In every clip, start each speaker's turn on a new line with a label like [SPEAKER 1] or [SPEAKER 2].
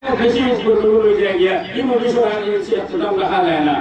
[SPEAKER 1] বেশি গুলো গিয়া এই মজলিসের আগে এতটা আমরা খাওয়া না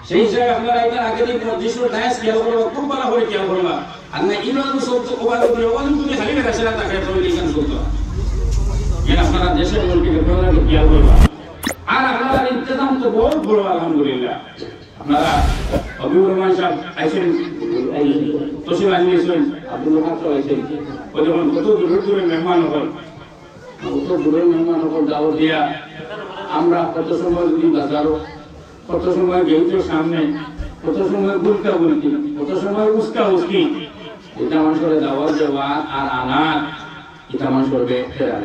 [SPEAKER 1] সেই হিসাবে আপনারা এটা আগে দিন মজলিসের দায়স খেয়াল করবো খুব ভালো করে খেয়াল করবা আর না ইমান সব ওভার করে ওভার তুমি খালি না সেটা তাকে তৈরি কেন করতে এর আপনারা দেশের লোককে প্রধান খেয়াল করবা আর আপনারা ইন্তজাম তো বহুত বড় আলহামদুলিল্লাহ আপনারা আব্দুর রহমান সাহেব আইছেন এই তসিম আজমির আব্দুল রহমান সাহেব আইছেন ওই যখন কত দূরের মেহমান হল কত দূরের মেহমান হল দাওয়াত দিয়া আমরা কত সময় যদি বাজারও কত সময় গেটের সামনে কত সময় গুলকা গুলকি কত সময় উস্কা উস্কি এটা মানুষের দাওয়াত দেওয়া আর আনার এটা মানুষের ফেরা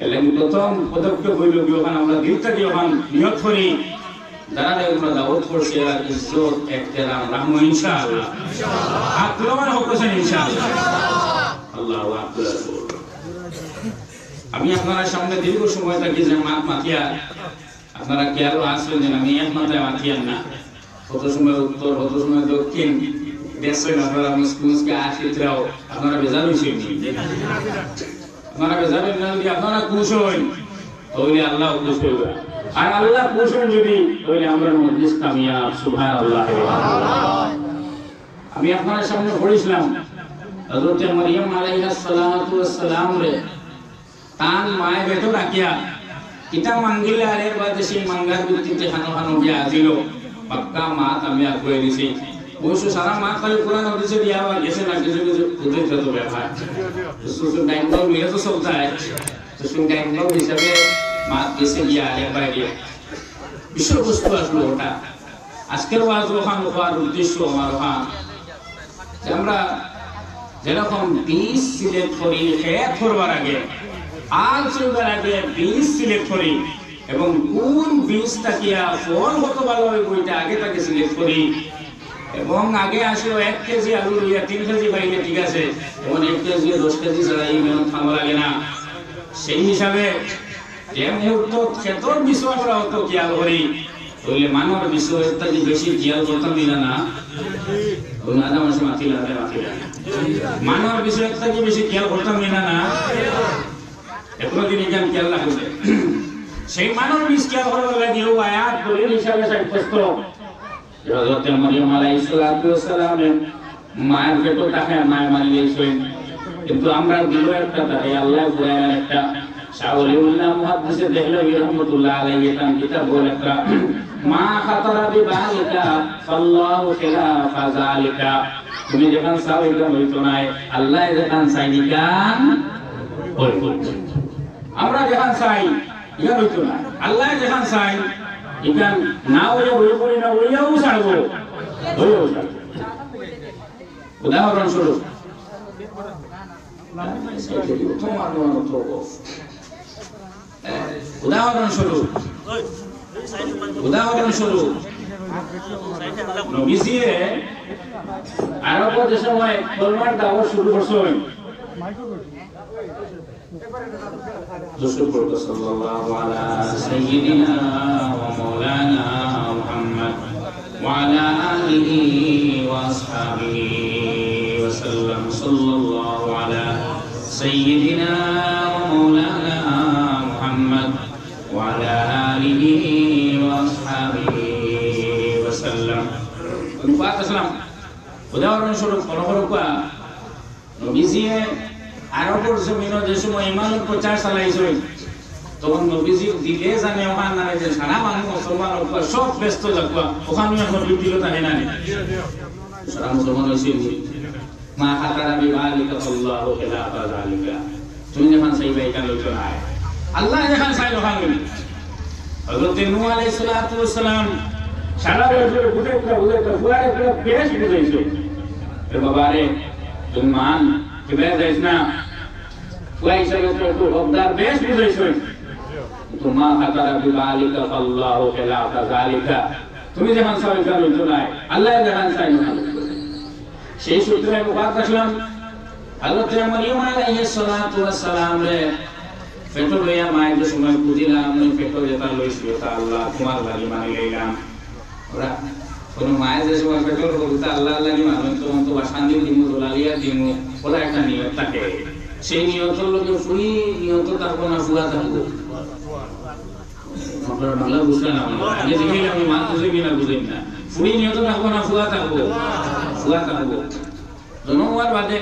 [SPEAKER 1] এলেন প্রথম পদক্ষেপ হইল যখন আমরা দিলটা যখন নিয়ত করি যারা আমরা দাওয়াত করছি আর ইজ্জত এহতেরাম রাহমু ইনশাআল্লাহ আকরামান হোকছেন ইনশাআল্লাহ আল্লাহু আকবার আমি আপনাদের সামনে দীর্ঘ সময় থাকি যে মাতিয়া আপনারা কি আরো আসবেন যে আমি এক মাথায় মাতিয়ান না কত সময় উত্তর কত সময় দক্ষিণ দেশ আপনারা মুসকে আসিত্রাও আপনারা বেজার হয়েছেন আপনারা বেজাবেন না যদি আপনারা খুশ হন তাহলে আল্লাহ খুশ করবে আর আল্লাহ খুশ হন যদি তাহলে আমরা মজলিস কামিয়াব সুবহানাল্লাহ আমি আপনাদের সামনে পড়েছিলাম হযরত মারিয়াম আলাইহিস সালাতু ওয়াস সালাম রে তান মায়ে বেটো রাখিয়া কিতা মাঙ্গিলে আরের বাদে সেই মাঙ্গার ভিত্তিতে খানো খানো গিয়া আজিল পাক্কা মাত আমি আগুয়ে দিছি ওসু সারা মাত খালি কোরআন হদিসে দিয়া গেছে না কিছু কিছু খুঁজে তো ব্যাপার সুসু ডাইমবাউ লিয়ে তো সব যায় তো সুন ডাইমবাউ হিসাবে মাত গেছে গিয়া আরের বাইরে বিষয়বস্তু আসলো ওটা আজকের ওয়াজ ওখান হওয়ার উদ্দেশ্য আমার ওখান আমরা যেরকম বীজ সিলেক্ট করি খেত করবার আগে আল চলবার আগে বীজ সিলেক্ট করি এবং কোন বীজটা কিয়া ফল কত ভালো হবে ওইটা আগে তাকে সিলেক্ট করি এবং আগে আসলো 1 কেজি আলু লইয়া 3 কেজি পাইলে ঠিক আছে এবং 1 কেজি 10 কেজি ছাড়া এই মেহনত খাওয়া লাগে না সেই হিসাবে যে মুহূর্ত ক্ষেতর বিষয় আমরা অত খেয়াল করি তাহলে মানব বিষয়টা যে বেশি খেয়াল করতাম না আধা মাসে মাতিলা মানব বিষয়টা যে বেশি খেয়াল করতাম না এখনো দিন এখানে খেয়াল রাখবে সেই মানব বিষ খেয়াল করার লাগে ও আয়াত দলিল হিসাবে সাব্যস্ত হযরত মারিয়াম আলাইহিস সালাতু ওয়াস সালাম মায়ের পেটে তাকে মায়ের মারিয়েছেন কিন্তু আমরা দিল একটা তাকে আল্লাহ বলেন একটা শাওলিউল্লাহ মুহাদ্দিসে দেখলো রাহমাতুল্লাহ আলাইহি তার কিতাব বলে একটা মা খাতারা বিবালিকা সাল্লাল্লাহু খিলাফা যালিকা তুমি যখন সাওইটা হইতো না আল্লাহ যখন সাইনিকান ওই আমরা যখন চাই ইয়া হইতো না আল্লাহ যখন চাই ইকান না হইয়া বই পড়ি না হইয়াও ছাড়বো উদাহরণ স্বরূপ উদাহরণ স্বরূপ নবীজিয়ে আরব যে সময় কলমার দাওয়াত শুরু করছেন رسول صلى الله على سيدنا ومولانا محمد وعلى آله وأصحابه وسلم صلى الله على سيدنا ومولانا محمد وعلى آله وأصحابه وسلم نبات السلام উদাহরণ স্বরূপ পরপরকা নবীজিয়ে আরবের জমিনে যে সময় ইমানের প্রচার চালাইছেন তখন নবীজি দিলে জানে ওখান না যে সারা মানুষ মুসলমান সব ব্যস্ত থাকবা ওখানে এখন দিল তাই না সারা মুসলমান হয়েছে মা খাতারা বিবালিকা আল্লাহু খিলাফা যালিকা তুমি যখন চাইবা এটা লইতো না আল্লাহ যখন চাই ওখান লই হযরত নূহ আলাইহিস সালাতু ওয়াস সালাম সারা বছর বুঝাইতে ফুয়ারে পুরো বেশ বুঝাইছে এ বাবারে তুমি মান কিবা যাইছ না ফুয়াই হিসাবে তো হকদার বেশ বুঝাইছে তোমা খাতারা বিবালিকা আল্লাহু খিলাফা যালিকা তুমি যখন চাইবা লইতো না আল্লাহ যখন চাই ওখান সেই সূত্রে মুবারক আসলাম হযরত মারিয়াম আলাইহিস সালাতু ওয়াস সালাম রে পেট্রোল লইয়া মায়ের সময় বুঝিলাম আমি পেট্রোল যেটা লইছি তা আল্লাহ তোমার লাগি মানে লইলাম ওরা কোন মায়ের যে সময় পেট্রোল বলতে আল্লাহ লাগি মানে তোমার তো শান্তি দিমু দোলালিয়া দিমু ওলা একটা নিয়ত থাকে সেই নিয়তের লোকে ফুড়ি নিয়ত থাকবো না ফুয়া থাকবো আপনারা বাংলা বুঝলেন না আগে দেখে আমি মা বুঝে কিনা বুঝেন না ফুড়ি নিয়ত থাকবো না ফুয়া থাকবো ফুয়া থাকবো জন্মার বাদে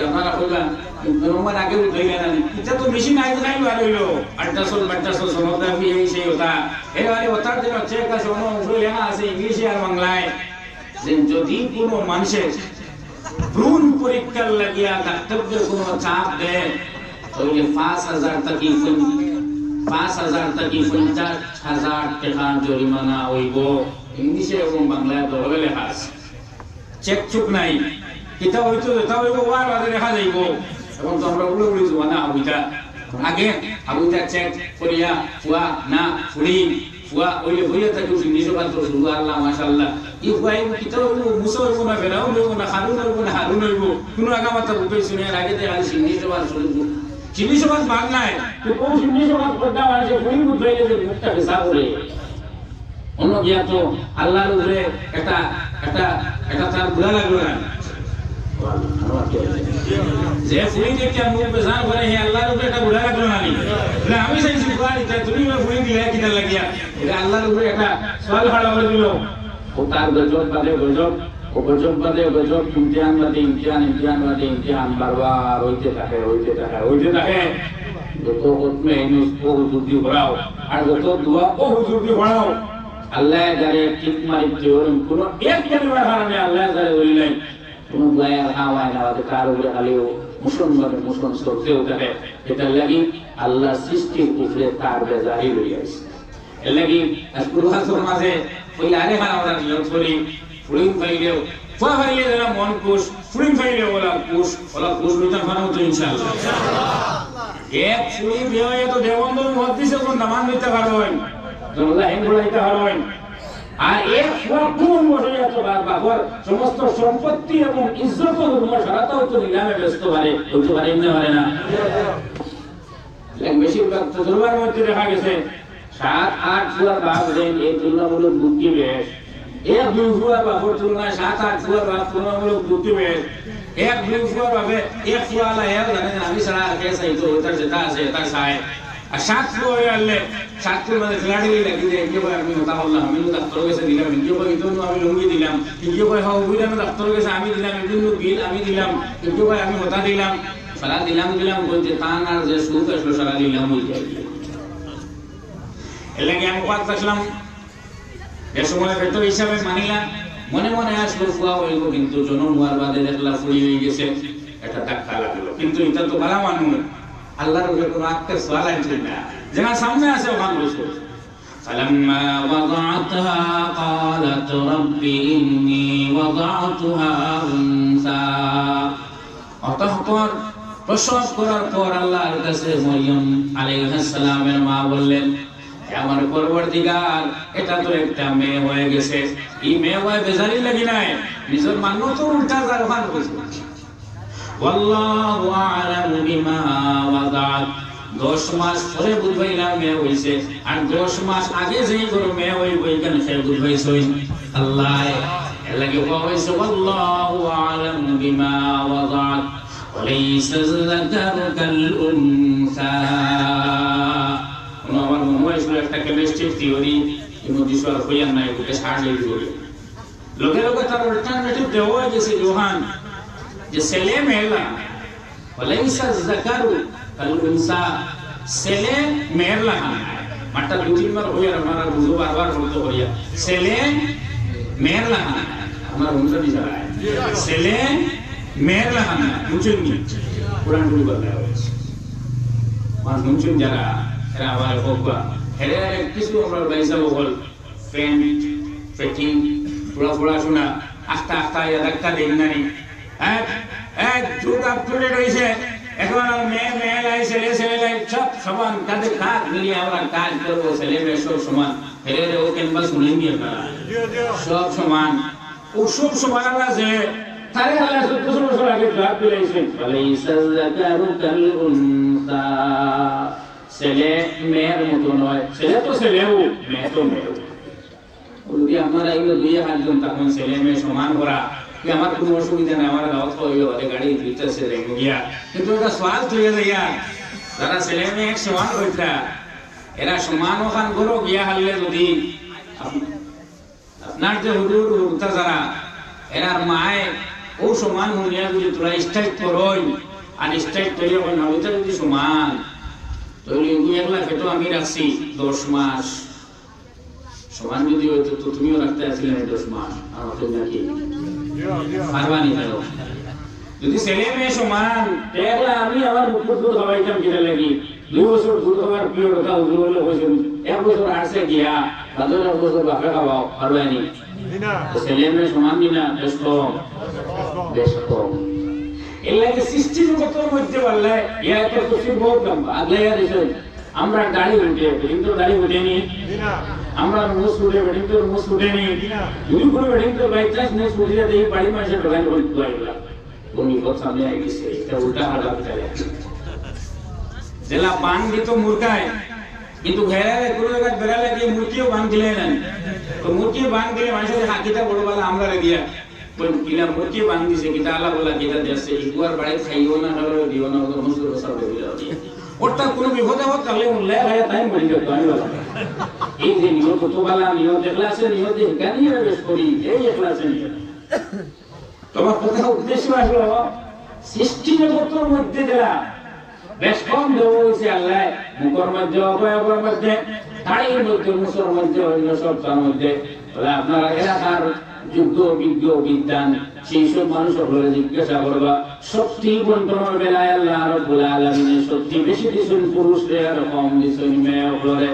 [SPEAKER 1] আপনারা কইবা জন্মার আগে উঠে গেলেন এটা তো মেশিন আইতে নাই বার হইলো 800 সোনোগ্রাফি এই সেই ওটা এবারে ওটার জন্য চেক আছে অন্য অংশ লেখা আছে ইংলিশে আর বাংলায় যে যদি কোনো মানুষের ভ্রূণ পরীক্ষার লাগিয়া ডাক্তারদের কোনো চাপ দেয় তাহলে 5000 থেকে 50,000 টাকা জরিমানা হইব ইংলিশে এবং বাংলায় দলে লেখা আছে চেক চুক নাই এটা হইতো এটা হইব ওয়ার বাদে দেখা যাইব এবং তো আমরা উড়ে উড়ে যাওয়া না আগে আবুটা চেক করিয়া ফুয়া না ফুড়ি ফুয়া ওইলে হইয়া থাকে ইংলিশে বাদ সুবহানাল্লাহ মাশাআল্লাহ ই ফুয়াই কিতা হইব মুসা হইব না ফেরাও হইব না হারুন হইব না হারুন হইব কোনো আগা মাথা উঠে শুনে আগে তে আজ ইংলিশে বাদ শুনব ইংলিশে বাদ মান নাই তো কোন ইংলিশে বাদ পড়া আছে ফুড়ি উঠে গেছে মুখটা হিসাব করে অন্য গিয়া তো আল্লাহর উপরে একটা তার বুড়া লাগলো না যে ফুড়ি দেখে মুখ বেজান করে হে আল্লাহর উপরে একটা বুড়া লাগলো না না আমি সেই সুপারি তা তুমি ফুড়ি দিলে কিটা লাগিয়া এটা আল্লাহর উপরে একটা সওয়াল খড়া করে দিল ও তার গজব বাদে গজব ইমতিহান বাদে ইমতিহান বারবার হইতে থাকে যত কতমে ইনুস ও হুজুর দি ভরাও আর যত দোয়া ও হুজুর দি ভরাও আল্লাহ যারে ঠিক মারিতে ওরম কোন এক পরিবার কারণে আল্লাহ যারে বলিলেন কোন দয়া হাওয়ায় না ওদের কার উপরে খালিও মুসলমান সরতে হতে এটা লাগি আল্লাহ সৃষ্টির উপরে তার বেজারি রইয়াছে এর লাগি কুরআনের মাঝে ওই আরে খানা আমরা নিয়ত করি ফুলিং ফাইলেও ফুয়া ফাইলে যারা মন খুশ ফুলিং ফাইলে ওলা খুশ মিটা ফানো তো ইনশাআল্লাহ এক ফুলি দেওয়া তো দেবন্দর মধ্যে কোন নামান নিতে পারবেন তোমরা হেন বলাইতে পারবেন আর এক কোন বসে এত বাবার সমস্ত সম্পত্তি এবং ইজ্জত ও সারাটাও তো নিলামে ব্যস্ত হতে পারে না বেশিরভাগ তজরবার মধ্যে দেখা গেছে 7-8 ফুয়ার বাপ দেন এই তুলনামূলক বুদ্ধি বেশ এক 2 ফুয়ার বাপর তুলনায় 7-8 ফুয়ার বাপ তুলনামূলক বুদ্ধি বেশ এক 2 ফুয়ার বাপে এক ফুয়ালা এক জানেন আমি সারা কে চাইতো ওটার যেটা আছে এটা চাই আর 7 ফুয়া হয়ে আনলে 7 ফুয়ার মধ্যে ফ্ল্যাট হয়ে লাগি যে কি ভাই আমি কথা বললাম আমি তো ডাক্তার কাছে দিলাম কি ভাই তো আমি লুঙ্গি দিলাম কি ভাই হাও বুঝলাম আমি ডাক্তার কাছে আমি দিলাম বিভিন্ন বিল আমি দিলাম কি ভাই আমি কথা দিলাম সারা দিলাম বলতে তান আর যে সুখ আসলো সারা দিলাম হই যায় এলাকে আমি কথা বললাম এর সময় বেটো হিসাবে মানিলাম মনে আসলো ফুয়া হইব কিন্তু জন্ম হওয়ার বাদে দেখলা ফুড়ি হয়ে গেছে এটা ধাক্কা লাগলো কিন্তু এটা তো ভালো মানুষ আল্লাহর উপরে কোনো আক্কের সওয়াল আছে না যেটা সামনে আছে ওখানে বসে فلما وضعتها قالت رب إني وضعتها أنثى অতঃপর প্রসব করার পর আল্লাহর কাছে মরিয়ম আলাইহিস সালামের মা বললেন আমার পরবর্তীকার এটা তো একটা মেয়ে হয়ে গেছে এই মেয়ে হয়ে বেজারি লাগি নাই নিজের মান্য তো উল্টা যার ওখানে বসে والله اعلم بما وضعت 10 মাস পরে বুঝাইলাম মেয়ে হইছে আর 10 মাস আগে যেই গরু মেয়ে হইব কেন সে বুঝাইছই আল্লাহ এর লাগি কইছে والله اعلم بما وضعت وليس الذكر كالانثى আমার মনে হয় শুধু একটা কেমিস্ট্রি থিওরি কিন্তু দিশার হইয়ান নাই ওকে ছাড়লেই হলো লোকে তার অল্টারনেটিভ দেওয়া গেছে জোহান যে ছেলে মেয়েলা ওয়ালাইসা যাকারু কাল উনসা ছেলে মেয়েলা মাটা দুই বার হইয়া আমার বুঝো বারবার বলতে হইয়া ছেলে মেয়েলা আমার উনসা দিশা ছেলে মেয়েলা মুচুন নি কোরআন বলি বলা হয়েছে মানুষ মুচুন যারা এরা আবার হোকা এরা কিছু আমরা বাইসা বল প্যান্ট ফিটিং পড়াশোনা আস্তে ইয়া ধাক্কা দেন না নি যুগ আপটুডেট হয়েছে এখন মেয়ে লাই ছেলে লাই সব সমান তাদের কাজ মিলিয়ে আমরা কাজ করবো ছেলে মেয়ে সব সমান হেরে ও ক্যানভাস শুনেন নি আপনারা সব সমান ও সব সমান আমরা যে তারে আল্লাহ 70 বছর আগে জবাব দিয়েছেন ওয়ালাইসা যাকারু কাল উনসা ছেলে মেয়ের মতো নয় ছেলে তো ছেলেও মেয়ে তো মেয়ে যদি আপনারা এগুলো দুই হাতজন তখন ছেলে মেয়ে সমান করা আমার কোনো অসুবিধা নেই, আমার দাওয়াত হইল গাড়ি দিতেছে গিয়া, কিন্তু এটা সওয়াল হয়ে যাইয়া যারা ছেলে মেয়ে সমান কইতা এরা সমান ওখান করো গিয়া হারলে যদি আপনার যে হুজুর হুজুরটা যারা এরার মায়ে ও সমান হইয়া যদি তোরা স্ট্রাইক করই আর স্ট্রাইক তৈরি হয় না ওইটা যদি সমান তৈরি 2 লাখ তো আমি রাখছি 10 মাস সমান যদি হইতো তো তুমিও রাখতে আসলে 10 মাস আর হতো নাকি পারবানি না যদি ছেলে মেয়ে সমান তাহলে আমি আমার মুকুট হওয়াইতাম কিনা লাগি 2 বছর দুধ হওয়ার পিরিয়ড কথা হুজুর বলে হইছেন 1 বছর আসছে গিয়া 15 বছর বাপে খাওয়াও পারবানি না ছেলে মেয়ে সমান দিনা বেশ কম এলাকে সৃষ্টিজগতের মধ্যে বললে ইয়া তো কিছু বহুত লম্বা আগলে এসে আমরা গাড়ি উঠে কিন্তু গাড়ি উঠেনি আমরা মুস উঠে কিন্তু মুস উঠেনি দুই করে কিন্তু বাই চান্স মুস উঠে দেই বাড়ি মাসে ঢোকাই হইলা কোনি কথা সামনে আই গেছে এটা উল্টা হালা চলে জেলা পান দিত মুরগায় কিন্তু ঘেরালে কোনো জায়গা বেরালে দিয়ে মুরগিও বান দিলে না তো মুরগি বান দিলে মানুষের হাকিটা বড় বলা আমরা দিয়া কিলা মুরগি বান দিছে কিটা আল্লাহ বলা কিটা দেশে ইগুয়ার বাড়ি খাইও না হলো দিও না ওদের মুসুর বসা দিলা ওটা কোনো বিপদে হোক তাহলে উল্লে ভাই তাই মরি যেত আমি বলা এই যে নিয়ম কতবালা নিয়ম দেখলাছে নিয়ম যে গানি বেশ করি এই একলাছে নিয়ম তোমার কথা উদ্দেশ্য আসলো সৃষ্টি জগতের মধ্যে যারা বেশ কম দেওয়া হয়েছে আল্লাহ মুখের মধ্যে অবয়বের মধ্যে দাড়ির মধ্যে মুসর মধ্যে অন্য সব তার মধ্যে আপনারা এলাকার যুদ্ধ বিজ্ঞ বিদ্যান সেই সব মানুষ সকলে জিজ্ঞাসা করবা শক্তি বন্টনের বেলায় আল্লাহ রাব্বুল আলামিনের শক্তি বেশি দিছেন পুরুষদের আর কম দিছেন মেয়ে সকলে